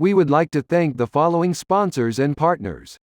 We would like to thank the following sponsors and partners.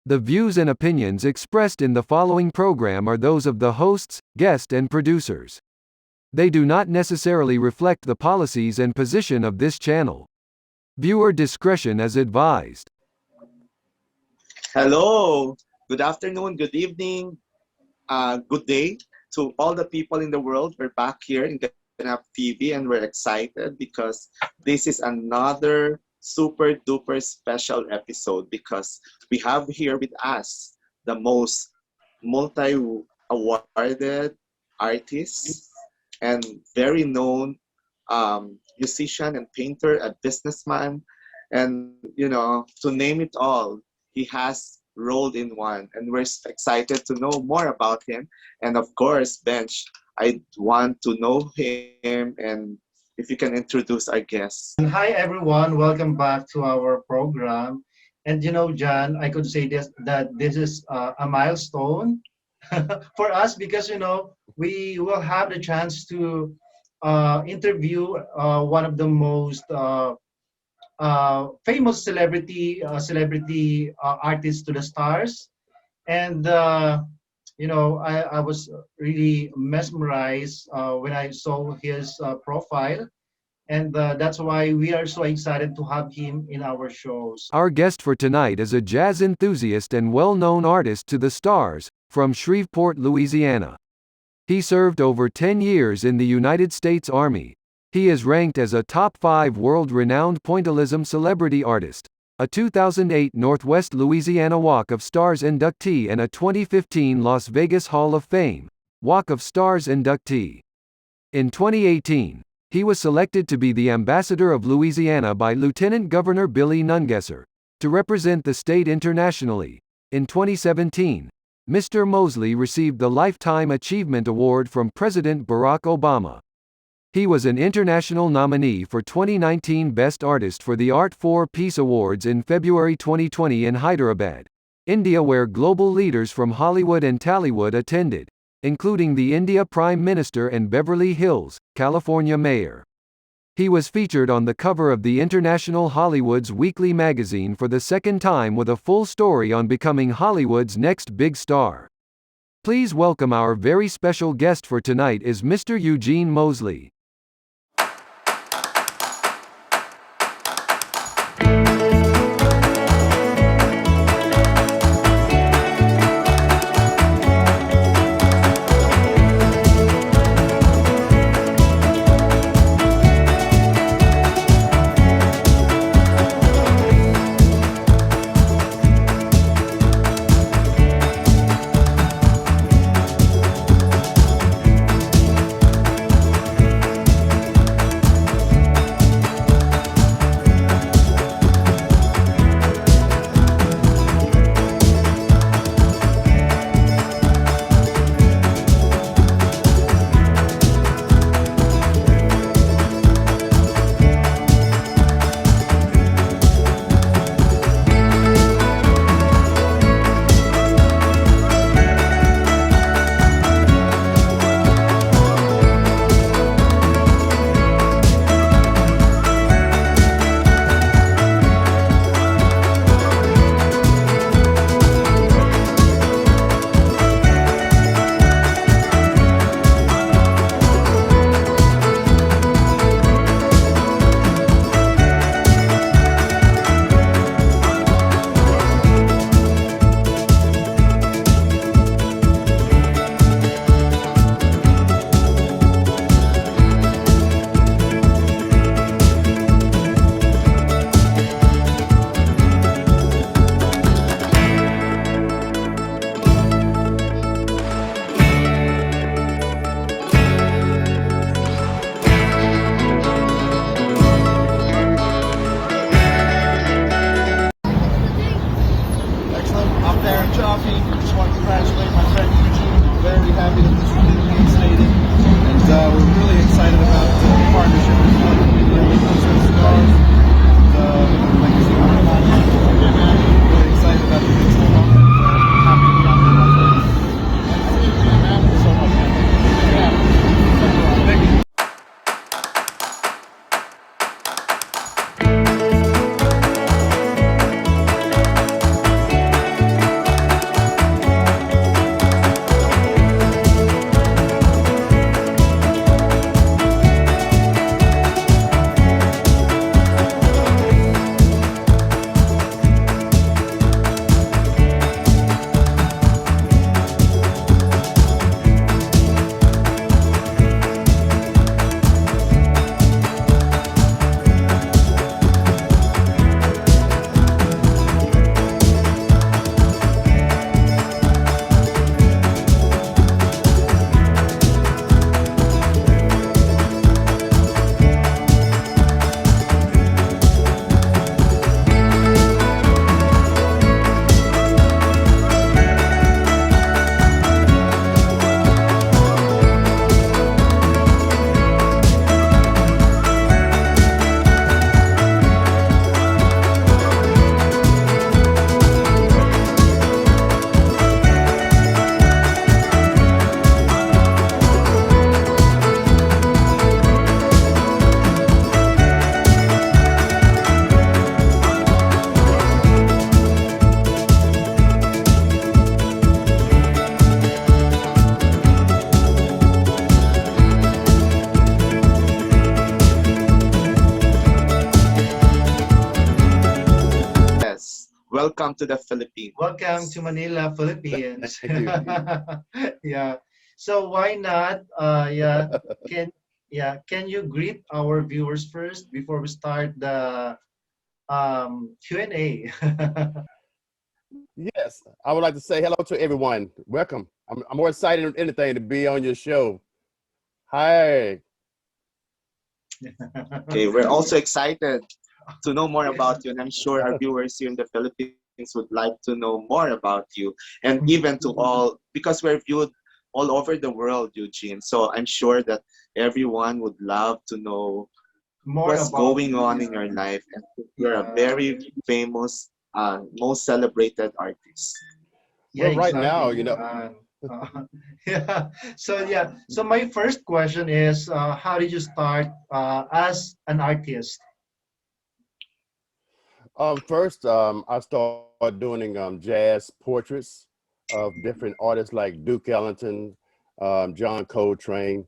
The views and opinions expressed in the following program are those of the hosts, guests, and producers. They do not necessarily reflect the policies and position of this channel. Viewer discretion is advised. Hello, good afternoon, good evening, good day to all the people in the world. We're back here in Ganap TV and we're excited because this is another super duper special episode because we have here with us the most multi-awarded artist and very known musician and painter, a businessman, and to name it all, he has rolled in one, and we're excited to know more about him. And of course, Bench, I want to know him, and if you can introduce our guest. Hi everyone, welcome back to our program. And John, I could say this is a milestone for us because we will have the chance to interview one of the most famous celebrity artists to the stars, and I was really mesmerized when I saw his profile, and that's why we are so excited to have him in our shows. Our guest for tonight is a jazz enthusiast and well-known artist to the stars, from Shreveport, Louisiana. He served over 10 years in the United States Army. He is ranked as a top 5 world-renowned pointillism celebrity artist, a 2008 Northwest Louisiana Walk of Stars inductee and a 2015 Las Vegas Hall of Fame Walk of Stars inductee. In 2018, he was selected to be the Ambassador of Louisiana by Lieutenant Governor Billy Nungesser, to represent the state internationally. In 2017, Mr. Mosley received the Lifetime Achievement Award from President Barack Obama. He was an international nominee for 2019 Best Artist for the Art4 Peace Awards in February 2020 in Hyderabad, India, where global leaders from Hollywood and Tollywood attended, including the India Prime Minister and Beverly Hills, California Mayor. He was featured on the cover of the International Hollywood's weekly magazine for the second time with a full story on becoming Hollywood's next big star. Please welcome our very special guest for tonight is Mr. Eugene Mosley. welcome to the Welcome to Philippines. Manila, Philippines. Thank you. Yeah. So why not? Can can you greet our viewers first before we start the Q&A? Yes, I would like to say hello to everyone. Welcome. I'm more excited than anything to be on your show. Hi. Okay, we're also excited to know more about you, and I'm sure our viewers here in the Philippines would like to know more about you, and even to all, because we're viewed all over the world, Eugene. So I'm sure that everyone would love to know More what's about going you. on in Yeah. your life, and you're a Yeah. very famous, most celebrated artist. Yeah, Well, right now, exactly. Uh, yeah. So yeah. So my first question is, how did you start as an artist? first, I started doing jazz portraits of different artists like Duke Ellington, John Coltrane,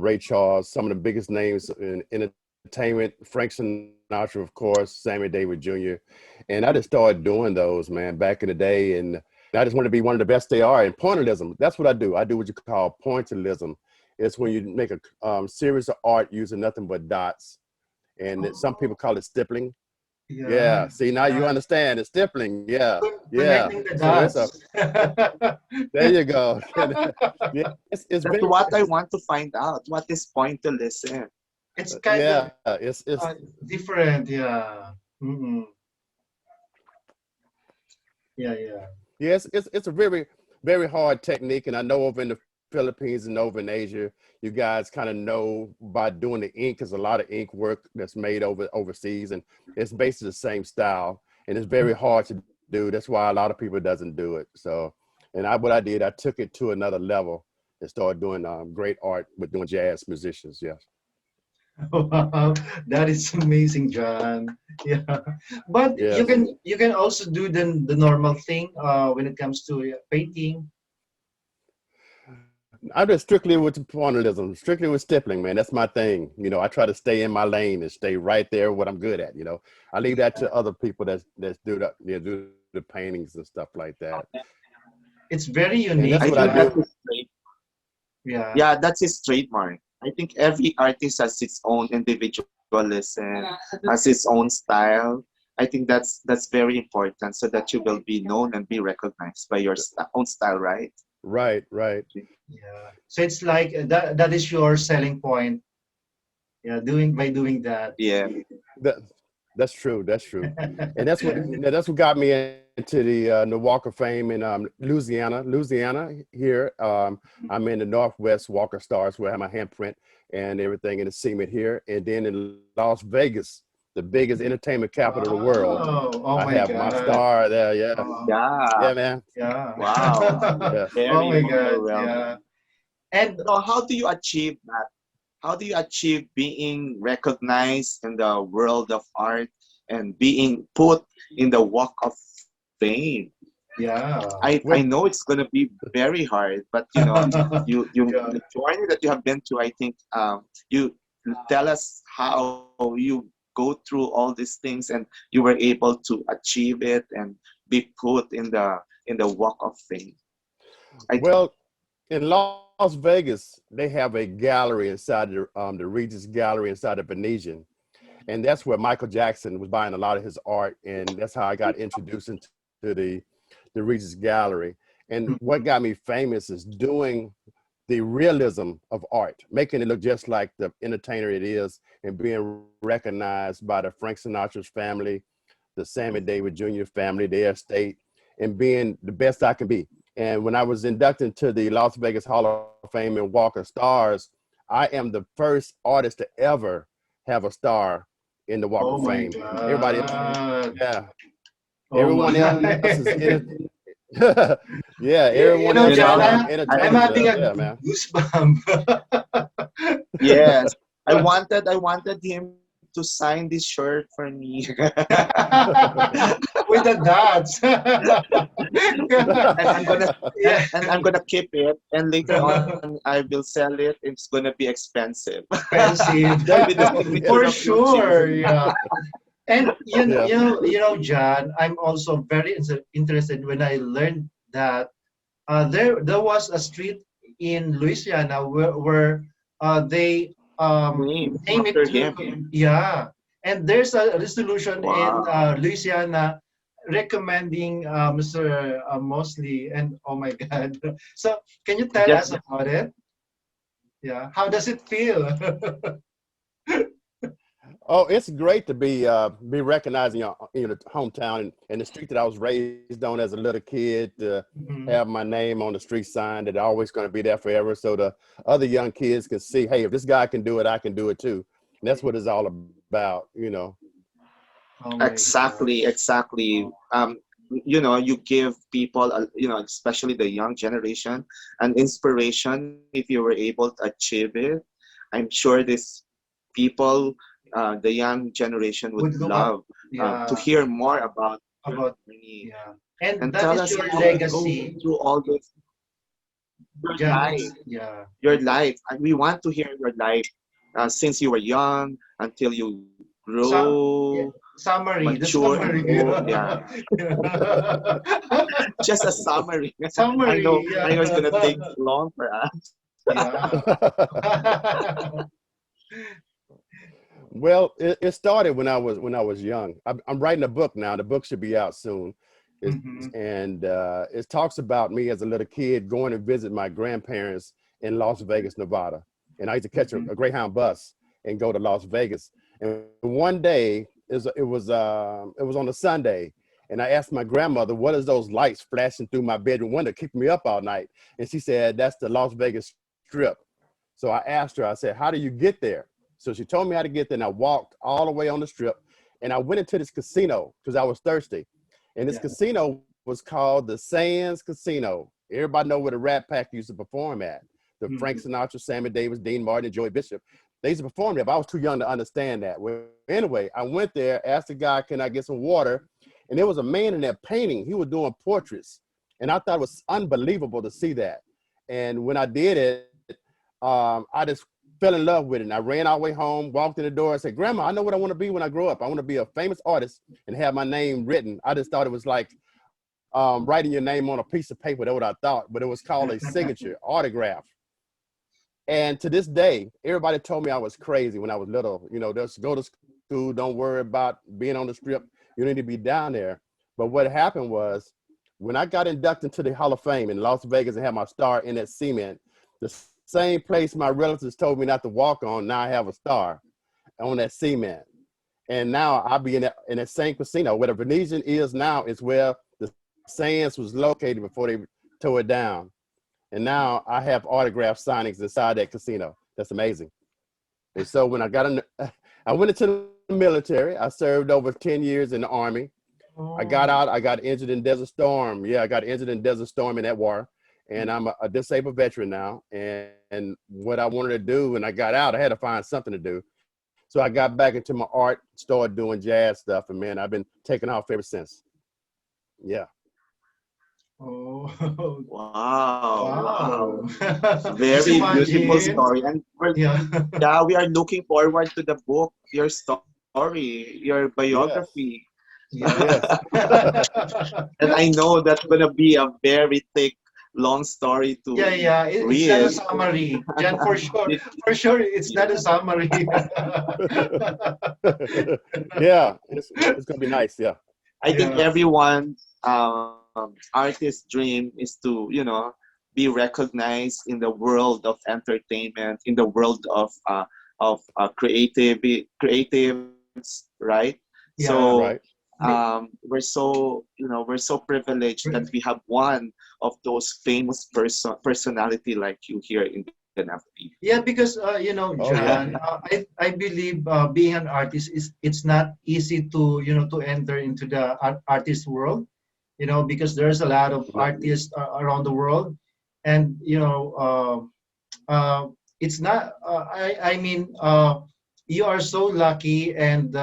Ray Charles, some of the biggest names in entertainment, Frank Sinatra, of course, Sammy Davis Jr. And I just started doing those, man, back in the day. And I just want to be one of the best they are. And pointillism, that's what I do. I do what you call pointillism. It's when you make a series of art using nothing but dots. And some people Oh, call it stippling. yeah. Yeah. See, now you Yeah. understand. It's stippling. Yeah. Yeah. Connecting the So it's a, dots. there you go. Yeah. It's That's very, what I want to find out. What is point to listen? It's kind of yeah. It's, different. Yeah. Mm-mm. Yeah. Yeah. yes, it's a very, very hard technique. And I know over in the Philippines and over in Asia, you guys kind of know by doing the ink, there's a lot of ink work that's made overseas, and it's basically the same style. And it's very hard to do. That's why a lot of people doesn't do it. So, and what I did, I took it to another level and started doing great art with doing jazz musicians. Yes. Wow, that is amazing, John. Yeah, but Yes. you can also do the normal thing when it comes to painting. I'm just strictly with pointillism, strictly with stippling, man. That's my thing. I try to stay in my lane and stay right there what I'm good at. I leave that to other people that's do the paintings and stuff like that. It's very And that's unique, I what I think do. that's John. his trade. Yeah. Yeah, that's his trademark. I think every artist has its own individualism, has its own style. I think that's very important so that you will be known and be recognized by your own style, right? Right, right. Yeah. So it's like that is your selling point. Yeah, doing by doing that. Yeah. That that's true. That's true. And that's what got me into the Walk of Fame in Louisiana here. I'm in the Northwest Walker Stars where I have my handprint and everything in the cement here. And then in Las Vegas, the biggest entertainment capital of the world, Wow. Oh I my have my God. star there. Yeah, Oh, yeah, Yeah. man. yeah. Wow. Yeah. Oh Very my God. overwhelming. Yeah. And So how do you achieve that? How do you achieve being recognized in the world of art and being put in the walk of fame? yeah. I Well, know it's gonna be very hard, but the Yeah. journey that you have been through, I think you tell us how you go through all these things and you were able to achieve it and be put in the walk of fame. I well, in Las Vegas, they have a gallery inside the Regis Gallery inside the Venetian, and that's where Michael Jackson was buying a lot of his art, and that's how I got introduced into the Regis Gallery. And what got me famous is doing the realism of art, making it look just like the entertainer it is, and being recognized by the Frank Sinatra's family, the Sammy Davis Jr. family, their estate, and being the best I can be. And when I was inducted into the Las Vegas Hall of Fame and Walk of Stars, I am the first artist to ever have a star in the Walk of Oh my Fame. Everybody else, God. yeah, Oh everyone else my. is in it. Yeah, everyone You else know, you is John, know I I'm entertainers. having a Yeah, man. goosebump. yes I wanted him to sign this shirt for me. With the dots. and I'm gonna Yeah. and I'm gonna keep it, and later on I will sell it. It's gonna be expensive. Expensive. Maybe the signature For of Eugene. sure. Yeah. And Yeah. John, I'm also very interested when I learned that there was a street in Louisiana where they Name name it after to, him. yeah, and there's a resolution in Wow. Louisiana recommending Mr. Mosley, and oh my God. So can you tell Just us about it? Yeah, how does it feel? Oh, it's great to be recognized in your hometown and the street that I was raised on as a little kid. To Mhm. have my name on the street sign that always going to be there forever, so the other young kids can see, hey, if this guy can do it, I can do it too. And that's what it's all about, you know. Oh my God. exactly, exactly. You give people, especially the young generation, an inspiration if you were able to achieve it. I'm sure these people, the young generation would Would look up, love to yeah, hear more about your about, journey yeah, and and that tell is us your how you go legacy, through all this, your John. life, It's, yeah. your life. And we want to hear your life since you were young until you So, yeah, grow, summary, the mature, and summary. old. Yeah, just a summary. Summary, I know it's yeah. gonna take long for us. Yeah. Well, it started when I was young. I'm writing a book now. The book should be out soon. Mhm. And it talks about me as a little kid going to visit my grandparents in Las Vegas, Nevada. And I used to catch a Mhm. Greyhound bus and go to Las Vegas. And one day, it was on a Sunday, and I asked my grandmother, "What is those lights flashing through my bedroom window, keeping me up all night?" And she said, "That's the Las Vegas Strip." So I asked her, I said, "How do you get there?" So she told me how to get there, and I walked all the way on the strip, and I went into this casino because I was thirsty. And this Yeah. casino was called the Sands Casino. Everybody know where the Rat Pack used to perform at. The Frank Mhm. Sinatra, Sammy Davis, Dean Martin, and Joey Bishop. They used to perform there, but I was too young to understand that. Well, anyway, I went there, asked the guy, "Can I get some water?" And there was a man in there painting. He was doing portraits. And I thought it was unbelievable to see that. And when I did it, I just fell in love with it. And I ran all the way home, walked in the door, and said, "Grandma, I know what I want to be when I grow up. I want to be a famous artist and have my name written." I just thought it was like writing your name on a piece of paper. That's what I thought, but it was called a signature, autograph. And to this day, everybody told me I was crazy when I was little. Just go to school, don't worry about being on the strip. You need to be down there. But what happened was when I got inducted into the Hall of Fame in Las Vegas and had my star in that cement, the same place my relatives told me not to walk on, now I have a star on that cement. And now I'll be in that same casino. Where the Venetian is now is where the Sands was located before they tore it down. And now I have autograph signings inside that casino. That's amazing. And so when I went into the military. I served over 10 years in the Army. I got out. Oh. I got injured in Desert Storm. Yeah, I got injured in Desert Storm in that war. And I'm a disabled veteran now. And what I wanted to do when I got out, I had to find something to do. So I got back into my art, started doing jazz stuff. And man, I've been taking off ever since. Yeah. Oh. Wow, Wow. wow. Just Very beautiful imagine. story. And Yeah. yeah, we are looking forward to the book, your story, your biography. Yes. Yeah. Yes. And I know that's gonna be a very thick, long story Yeah, to yeah. It's not a read. summary, Jan, for sure. It- For sure, it's not a yeah. summary. Yeah. It's gonna be nice. Yeah. I think Yeah. everyone artist's dream is to, be recognized in the world of entertainment, in the world of creatives, right? So Yeah. Right. we're so privileged that we have one of those famous personality like you here in Ganap. Yeah, because Oh yeah. John, I believe being an artist is it's not easy to to enter into the artist world, because there's a lot of No. artists around the world, and it's not. I mean, you are so lucky, and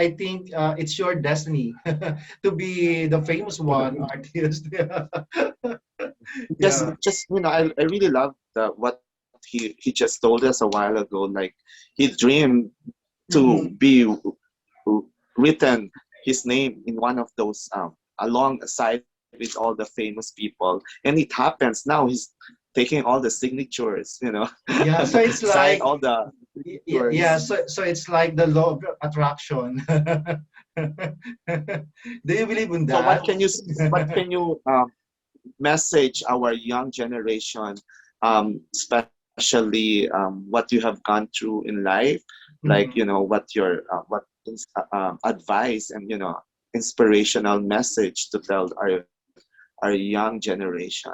I think it's your destiny to be the famous one artist. just Yeah. just I really love what he just told us a while ago. Like he dreamed to Mm-hmm. be written his name in one of those alongside with all the famous people. And it happens now. He's taking all the signatures, Yeah, so it's sign like, all the yeah, signatures. so it's like the law of attraction. Do you believe in So that? what can you message our young generation, especially what you have gone through in life, like Mhm. what your advice and inspirational message to tell our young generation.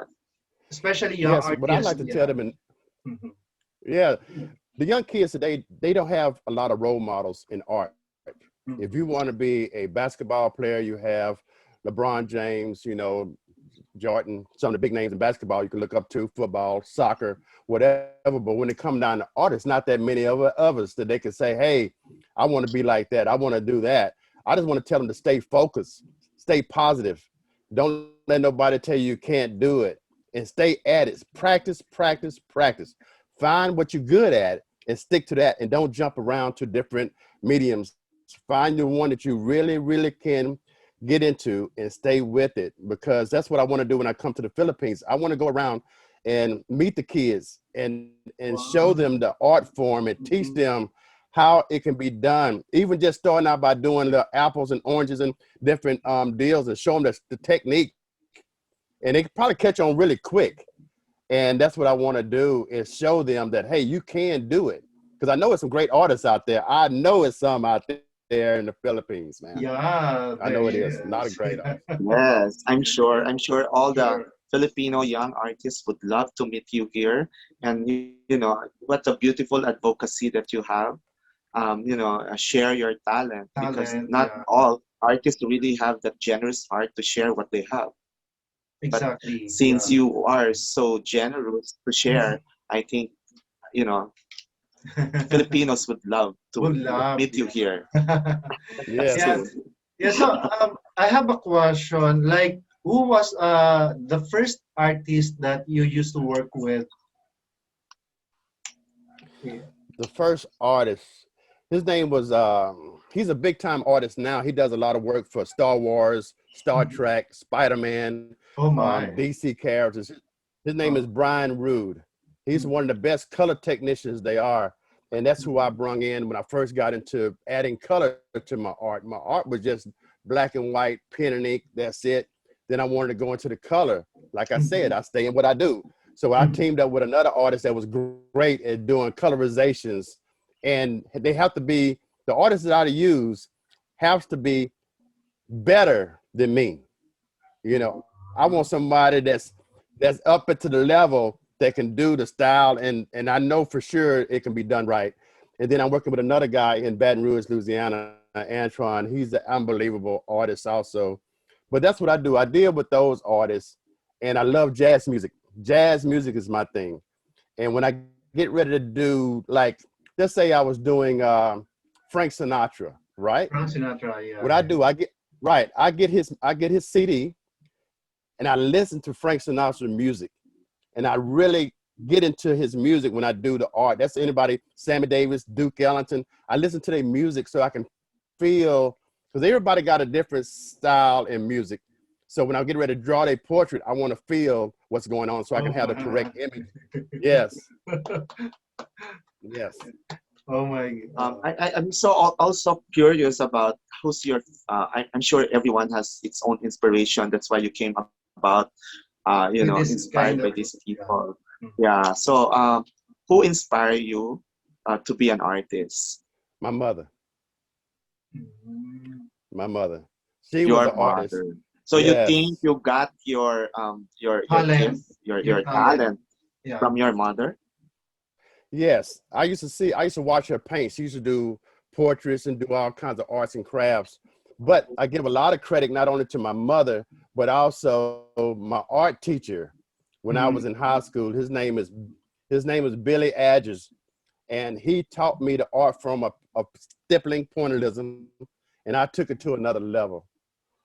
Especially young Yes, what I artists. like to tell Yeah. them, and Mhm. yeah, the young kids today, they don't have a lot of role models in art. If you Mhm. want to be a basketball player, you have LeBron James, Jordan, some of the big names in basketball you can look up to, football, soccer, whatever. But when it comes down to art, it's not that many of us that they can say, hey, I want to be like that. I want to do that. I just want to tell them to stay focused, stay positive. Don't let nobody tell you can't do it, and stay at it. Practice, practice, practice. Find what you're good at and stick to that, and don't jump around to different mediums. Find the one that you really, really can get into and stay with it, because that's what I want to do when I come to the Philippines. I want to go around and meet the kids and show them Wow. the art form and teach Mhm. them how it can be done. Even just starting out by doing the apples and oranges and different deals, and show them the technique, and they can probably catch on really quick. And that's what I want to do, is show them that, hey, you can do it. Because I know it's some great artists out there. I know it's some out there in the Philippines, man. I know Yeah, it is. there A lot of great is. artists. Yes, I'm sure all the Sure. Filipino young artists would love to meet you here. And what a beautiful advocacy that you have. Share your talent, because Talent, not yeah. all artists really have that generous heart to share what they have. But Exactly. since Yeah. you are so generous to share, I think you know Filipinos would love Would to love, meet you here yeah. Yes. Yeah. soon. Yeah, so I have a question. Like, who was the first artist that you used to work with? Yeah. The first artist, his name was, he's a big time artist now. He does a lot of work for Star Wars, Star Mhm. Trek, Spider-Man, Oh my. DC characters. His name is Oh. Brian Rude. He's Mhm. one of the best color technicians they are. And that's who I brung in when I first got into adding color to my art. My art was just black and white, pen and ink, that's it. Then I wanted to go into the color. Like I said, Mhm. I stay in what I do. So I Mhm. teamed up with another artist that was great at doing colorizations. And they have to be, the artists that I use has to be better than me. I want somebody that's up into the level that can do the style, and I know for sure it can be done right. And then I'm working with another guy in Baton Rouge, Louisiana, Antron. He's an unbelievable artist also. But that's what I do. I deal with those artists, and I love jazz music. Jazz music is my thing. And when I get ready to do, like, let's say I was doing Frank Sinatra, right? Frank Sinatra, What yeah. I do, I get his CD, and I listen to Frank Sinatra's music, and I really get into his music when I do the art. That's anybody, Sammy Davis, Duke Ellington. I listen to their music so I can feel, because everybody got a different style in music. So when I get ready to draw their portrait, I want to feel what's going on so I can Oh have the correct my. image. Yes, yes. Oh my. I'm so also curious about who's your. I'm sure everyone has its own inspiration. That's why you came about, With this inspired by kind these of, people. yeah. Yeah. So, who inspired you to be an artist? My mother, Mhm. my mother. She was Your an artist. mother. So you think Yes, you got your gift, Talent, your your talent, talent yeah. from your mother? yes. I used to watch her paint. She used to do portraits and do all kinds of arts and crafts. But I give a lot of credit not only to my mother, but also my art teacher when I was in Mhm. high school. His name is Billy Adgers, and he taught me the art form of stippling pointillism, and I took it to another level.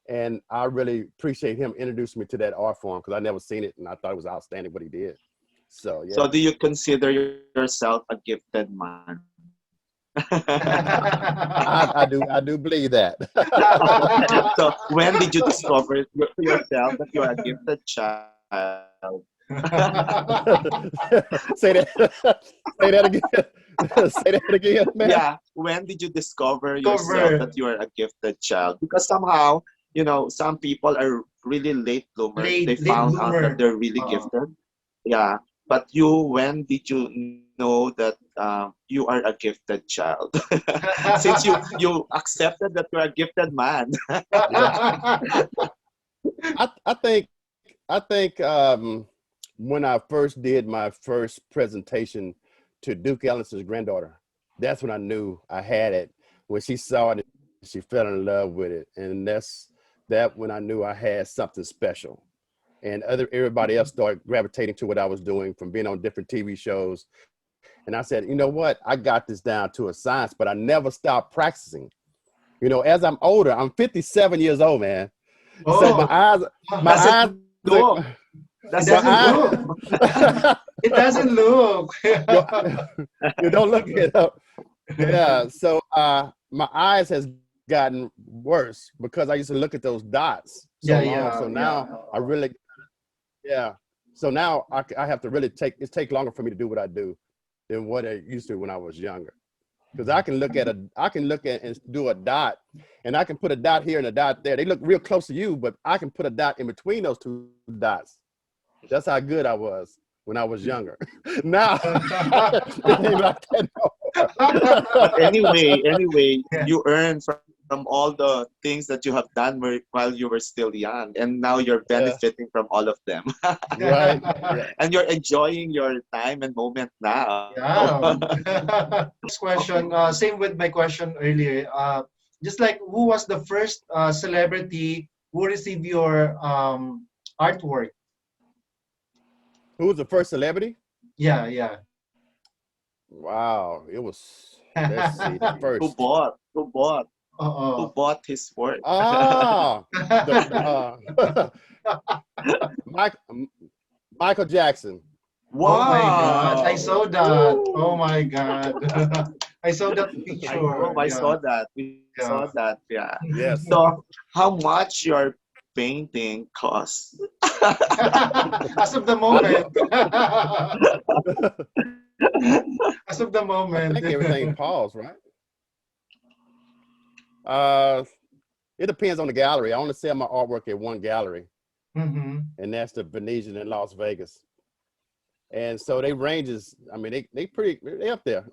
And I really appreciate him introducing me to that art form, because I never seen it, and I thought it was outstanding what he did. So So yeah. do you consider yourself a gifted man? I do believe that. So when did you discover to yourself that you are a gifted child? Say that. Say that again. Say that again, man. Yeah, when did you discover yourself Cover. that you are a gifted child? Because somehow, some people are really late bloomers. They Late found out that bloomer. they're really Uh, gifted. Yeah, but you, when did you know that you are a gifted child? Since you accepted that you're a gifted man. Yeah. I think when I first did my first presentation to Duke Ellison's granddaughter, that's when I knew I had it. When she saw it, she fell in love with it, and that when I knew I had something special. And everybody else started gravitating to what I was doing from being on different TV shows. And I said, you know what? I got this down to a science, but I never stopped practicing. As I'm older, I'm 57 years old, man. So oh, my Doesn't eyes, look. it Doesn't doesn't look. look. It doesn't look. you, you don't look it up. Yeah. So my eyes has gotten worse because I used to look at those dots so Yeah, long. So yeah, yeah. now I really, yeah. So now I have to really take longer for me to do what I do than what I used to when I was younger. Because I can look at and do a dot, and I can put a dot here and a dot there. They look real close to you, but I can put a dot in between those two dots. That's how good I was when I was younger. Now it ain't like that no But anyway, Yeah. you earn from all the things that you have done while you were still young, and now you're Yeah, benefiting from all of them. right. Yeah. And you're enjoying your time and moment now. Yeah. Next question. Same with my question earlier. Just like who was the first celebrity who received your artwork? Who was the first celebrity? Yeah, yeah. Wow, it was. Let's see, the who first. bought? Who bought? Who Uh-oh. bought his work? Ah, the Mike, Michael Jackson. Oh my God, I Wow! saw that. Oh Woo! my God. I saw that I know. picture. I Yeah, saw that. We saw yeah. that. Yeah. Yes. So, how much your painting cost? As of the I moment. As of the I moment. think everything paused, right? Uh, it depends on the gallery. I only sell my artwork at one gallery, hmm and that's the Venetian in Las Vegas. And so they ranges. I mean, they up there. They up there.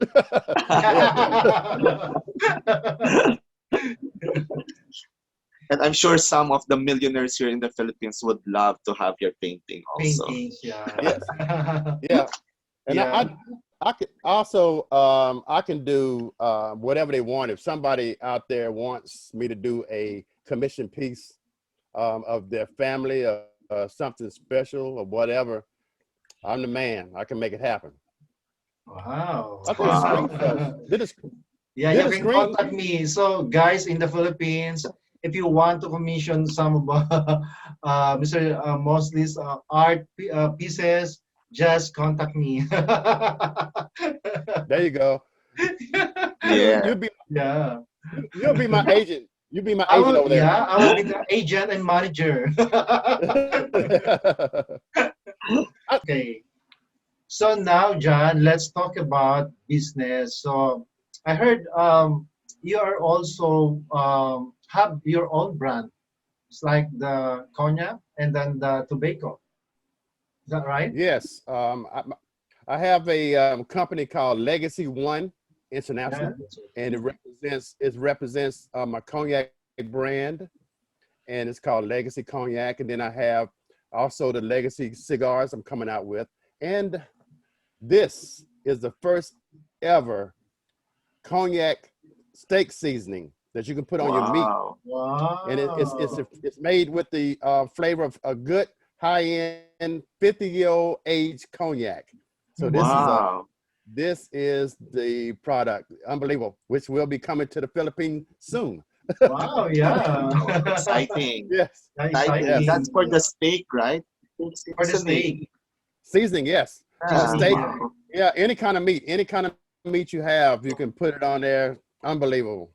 And I'm sure some of the millionaires here in the Philippines would love to have your painting also. Paintings, yeah. Yes. Yeah. And Yeah. I can also I can do whatever they want. If somebody out there wants me to do a commission piece of their family or something special or whatever, I'm the man. I can make it happen. Wow. I did a screen Wow. for us. Yeah, Did you a can screen. contact me. So, guys in the Philippines, if you want to commission some of Mr. Mosley's pieces, just contact me. There you go. Yeah. You'll be Yeah. you'll be my agent. You'll be my agent over there. I will be the agent and manager. Okay. So now, John, let's talk about business. So I heard you are also have your own brand. It's like the cognac and then the tobacco. Is that right? Yes. I have a company called Legacy One Yeah. International, and it represents my cognac brand, and it's called Legacy Cognac. And then I have also the Legacy cigars I'm coming out with, and this is the first ever cognac steak seasoning that you can put on your meat, Wow. and Wow. it's made with the flavor of a good high-end 50-year-old age cognac. So Mhm. Wow. this is the product, unbelievable, which will be coming to the Philippines soon. Wow, yeah. Wow. Exciting. Yes, Yeah, Exciting. yes. exciting. That's for the steak, right? Steak For the steak. seasoning. Seasoning, yes. Yeah. Seasoning, Steak, yeah. Wow. yeah, any kind of meat, any kind of meat you have, you can put it on there. Unbelievable.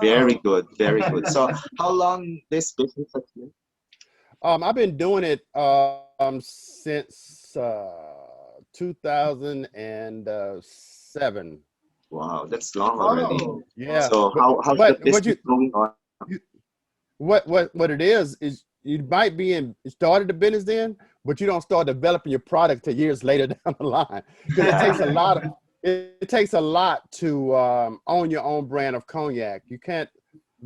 Very Wow. good, very good. So how long this business has been? I've been doing it since 2007. Wow, that's long already. Oh, Yeah, wow. So how's the but business going on? you what it is you might be in you started the business then, but you don't start developing your product till years later down the line because it takes a Yeah. lot of it takes a lot to own your own brand of cognac. You can't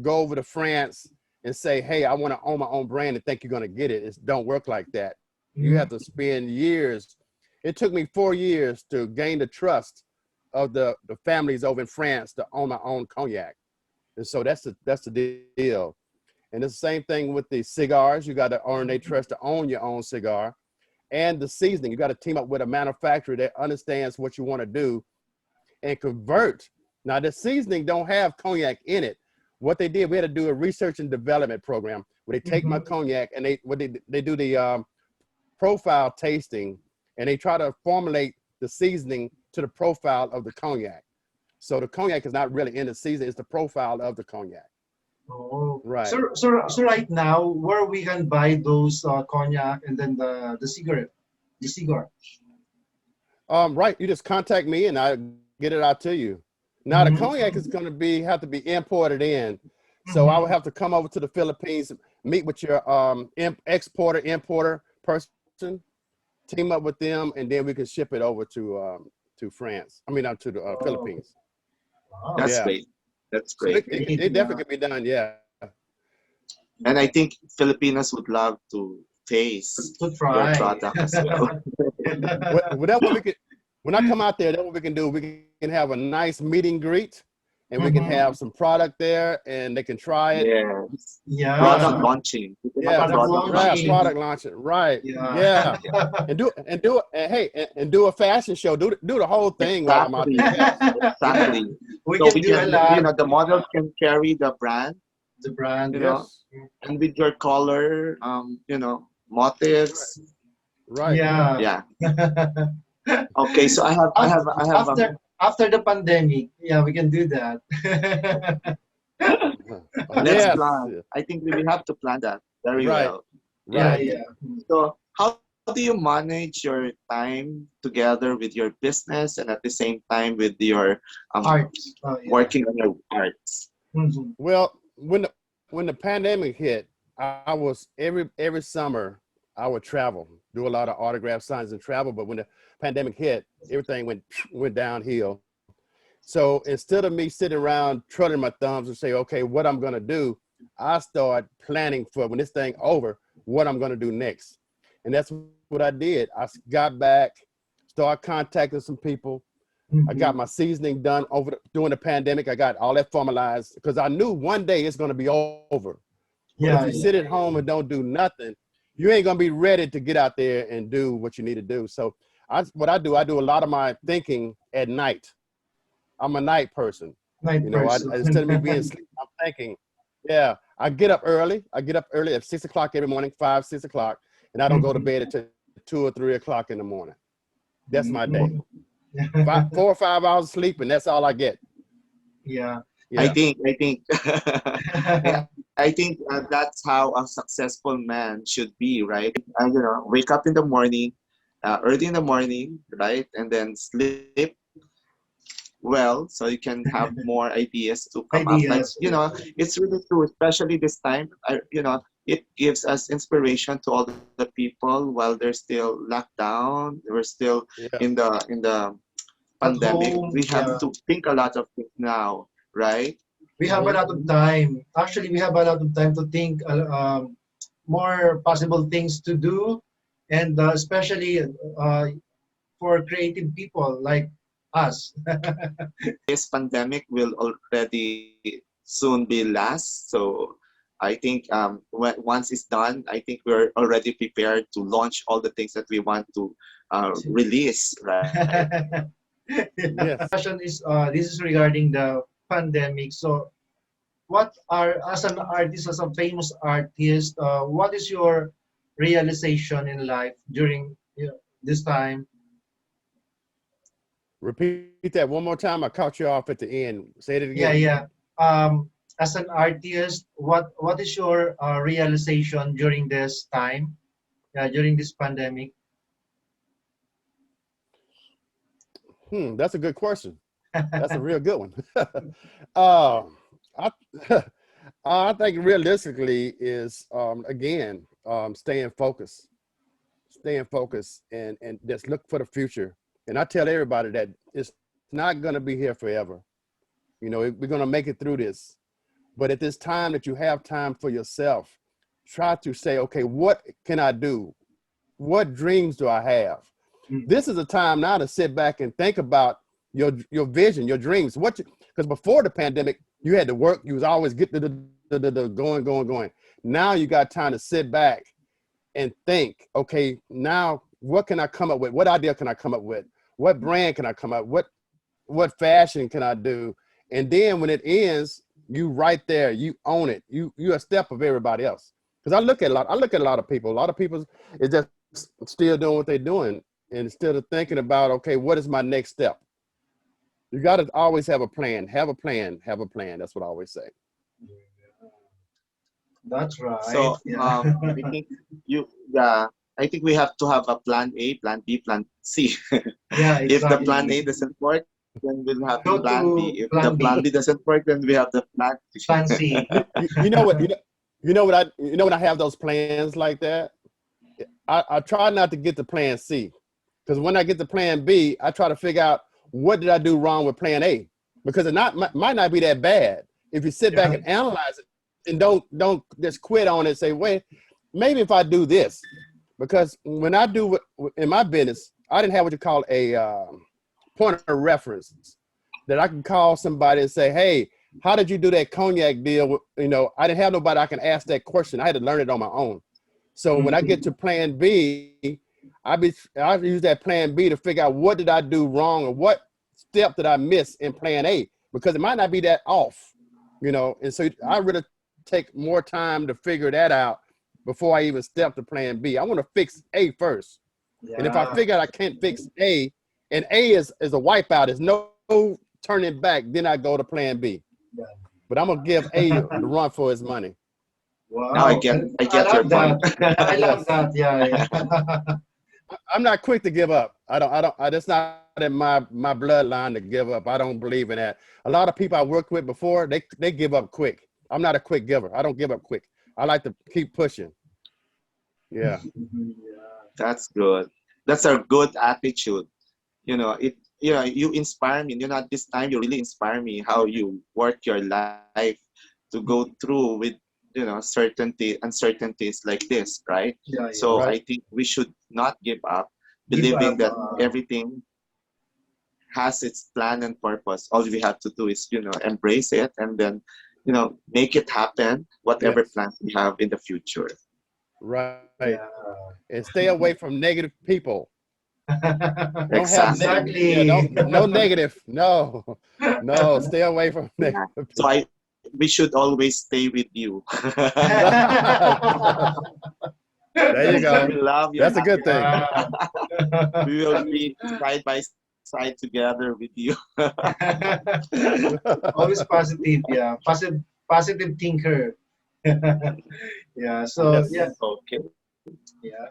go over to France and say, "Hey, I want to own my own brand," and think you're going to get it. It don't work like that. You have Mhm. to spend years. It took me 4 years to gain the trust of the families over in France to own my own cognac, and so that's the deal. And it's the same thing with the cigars. You got to earn their trust to own your own cigar. And the seasoning, you got to team up with a manufacturer that understands what you want to do and convert. Now, the seasoning don't have cognac in it. What they did, we had to do a research and development program where they take my Mhm. cognac and they do the profile tasting, and they try to formulate the seasoning to the profile of the cognac. So the cognac is not really in the seasoning; it's the profile of the cognac. Oh, Right. so right now, where we can buy those cognac and then the cigarette, the cigar. Right. You just contact me and I get it out to you. Now the cognac is Mm-hmm. going to have to be imported in, so I would Mm-hmm. have to come over to the Philippines, meet with your exporter importer person, team up with them, and then we can ship it over to France. I mean, to the Oh, Philippines. wow. That's Yeah. great. That's So great. Great, it yeah. definitely can be done. Yeah. And I think Filipinos would love to taste To your try. product as well. Whatever we could, when I come out there, that's what we can do. We can have a nice meet and greet, and we can have Mm-hmm. some product there, and they can try it. Yes. Product Yeah. Yeah. launching. We can have a Yeah, Product product right. launching. launching. Product launching, right? Yeah. Yeah, and hey, and do a fashion show. Do the whole thing while I'm out there. Exactly. Yes. Yeah. Exactly. We So can we do can, a lot. the models can carry the brand, The brand. you know, Yes. and with your color, motifs. Right. Yeah. Yeah. Okay. So I have After the pandemic, yeah, we can do that. let's Yes. plan. I think we will have to plan that very Right. well. Yeah, Yeah. Right. yeah. So how do you manage your time together with your business and at the same time with your Arts. Oh, yeah. working on your arts? Mhm. Well, when the pandemic hit, I was every summer I would travel, do a lot of autograph signs and travel. But when the pandemic hit, everything went downhill. So instead of me sitting around twiddling my thumbs and say, okay, what I'm gonna do, I start planning for when this thing over, what I'm gonna do next. And that's what I did. Got back, started contacting some people. I got my Mhm. seasoning done during the pandemic. I got all that formalized because I knew one day it's gonna be over. But if you Yeah, sit at yeah. home and don't do nothing, you ain't gonna be ready to get out there and do what you need to do. So I do a lot of my thinking at night. I'm a night person. Night Instead of me being person. asleep, I'm thinking, yeah, I get up early. I get up early at 6 o'clock every morning, 5, 6 o'clock, and I don't go to Mhm. bed until 2 or 3 o'clock in the morning. That's my day. Mhm. 4 or 5 hours of sleep, and that's all I get. Yeah. I Yeah. think I think I think that's how a successful man should be, right? Wake up in the morning, early in the morning, right, and then sleep well, so you can have more ideas to come up. Like Ideas. Yeah. it's really true, especially this time. It gives us inspiration to all the people while they're still locked down. We're still Yeah. in the At pandemic. home, We have yeah. to think a lot of things now, right? We have a Hmm. lot of time. Actually, we have a lot of time to think more possible things to do, and especially for creative people like us. This pandemic will already soon be last. So I think once it's done, I think we're already prepared to launch all the things that we want to release, right? Yeah. Yes. Question is this is regarding the pandemic. So, what are as an artist, as a famous artist, what is your realization in life during this time? Repeat that one more time. I caught you off at the end. Say it Yeah, again. yeah. As an artist, what is your realization during this time, during this pandemic? That's a good question. That's a real good one. uh, I, I think realistically is again staying focused, and just look for the future. And I tell everybody that it's not going to be here forever. You know, we're going to make it through this. But at this time that you have time for yourself, try to say, okay, what can I do? What dreams do I have? Mm. This is a time now to sit back and think about your vision, your dreams. Because before the pandemic, you had to work. You was always getting the going. Now you got time to sit back and think, okay, now what can I come up with? What idea can I come up with? What brand can I come up with? What fashion can I do? And then when it ends, you right there, you own it. You're a step of everybody else. Because I look at a lot of people. A lot of people is just still doing what they're doing, and instead of thinking about, okay, what is my next step? You got to always have a plan. Have a plan. Have a plan. That's what I always say. That's right. So Yeah. I think you yeah, I think we have to have a plan A, plan B, plan C. Yeah, If the plan exactly. A doesn't work, then we'll have Go plan B. to If the plan plan B, B doesn't work, then we have the plan C. plan C. You know what? You know when I have those plans like that, I try not to get to plan C, because when I get to plan B, I try to figure out what did I do wrong with plan A, because it might not be that bad if you sit back Yeah. and analyze it and don't just quit on it and say, wait, maybe if I do this, because when I do in my business, I didn't have what you call a point of reference that I can call somebody and say, hey, how did you do that cognac deal? You know, I didn't have nobody I can ask that question. I had to learn it on my own. So when I get Mhm. to plan B, I use that plan B to figure out what did I do wrong, or what step did I miss in plan A, because it might not be that off, you know. And so I really take more time to figure that out before I even step to plan B. I want to fix A first. And if I Yeah. figure out I can't fix A, and A is a wipeout, there's no turning back, then I go to plan B. Yeah. But I'm gonna give A the run for his money. Now Wow. I I get your love point. that. Yeah, I love Yes. that. Yeah, yeah. I'm not quick to give up. That's not in my bloodline to give up. I don't believe in that. A lot of people I worked with before, they give up quick. I'm not a quick giver. I don't give up quick. I like to keep pushing. Yeah. That's good. That's a good attitude. You inspire me. At this time you really inspire me how you work your life to go through with uncertainties like this, right? Yeah, yeah. So Right. I think we should not give up, Give believing up. that everything has its plan and purpose. All we have to do is embrace it, and then make it happen, whatever Yes. plans we have in the future. Right. Yeah. And stay away from negative people. Don't have Exactly. yeah, Exactly. no negative. No. No, stay away from Yeah. negative So people. we should always stay with you. There you go. We love your That's a good thing. attitude. Wow. We will be side by side together with you. Always positive, yeah. Positive thinker. Yeah. So Yes. yeah, Okay. yeah.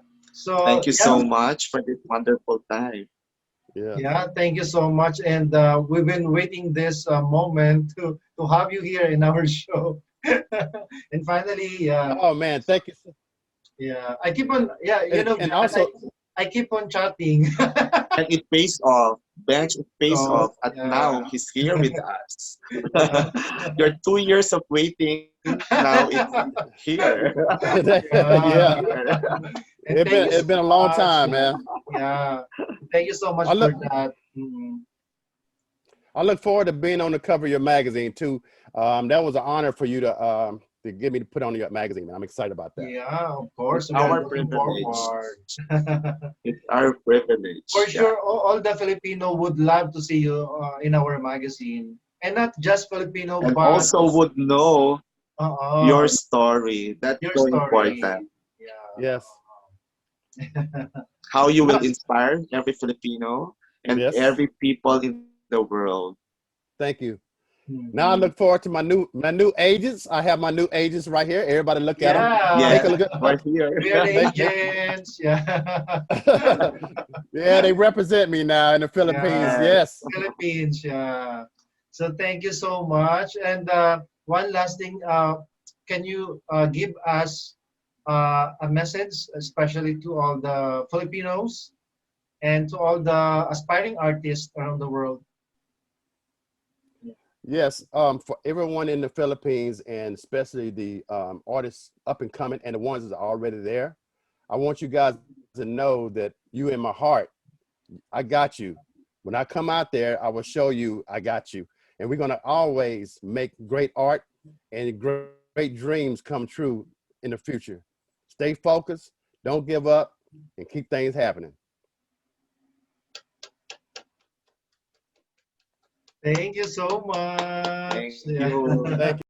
Thank So you yeah, so much for this wonderful time. Yeah. yeah. Thank you so much, and we've been waiting this moment to have you here in our show. And finally, Oh man, thank you. yeah. I keep on, yeah. And John, also, I keep on chatting. And it pays off. Bench, it pays So off. And yeah, now he's here with us. yeah. Your 2 years of waiting, now it's here. Yeah. yeah, Here. And thank you it's so been a long much. time, Yeah. man. Yeah. Thank you so much I for look that. Mm. I look forward to being on the cover of your magazine too. That was an honor for you to get me to put on your magazine, man. I'm excited about that. Yeah, of It's course. We are our looking privilege. forward. It's our For privilege. Yeah. sure, all the Filipino would love to see you in our magazine. And not just Filipino, And but also would know your uh, story. That's your so story. important. Yeah. Yes. How you will Plus, inspire every Filipino, and Yes. every people in the world. Thank you. Now I Mhm. look forward to my new agents. I have my new agents right here. Everybody look at them. Take Yes, a Yeah, look at we're here. we are the they agents. Yeah, yeah, they represent me now in the Philippines. yeah, Yes. Yes. Philippines. Yeah. So thank you so much. And one last thing, can you give us a message, especially to all the Filipinos and to all the aspiring artists around the world? Yes, for everyone in the Philippines and especially the artists up and coming and the ones that are already there, I want you guys to know that you in my heart, I got you. When I come out there, I will show you I got you. And we're gonna always make great art and great dreams come true in the future. Stay focused, don't give up, and keep things happening. Thank you so Thank much. Yeah. you. Thank you.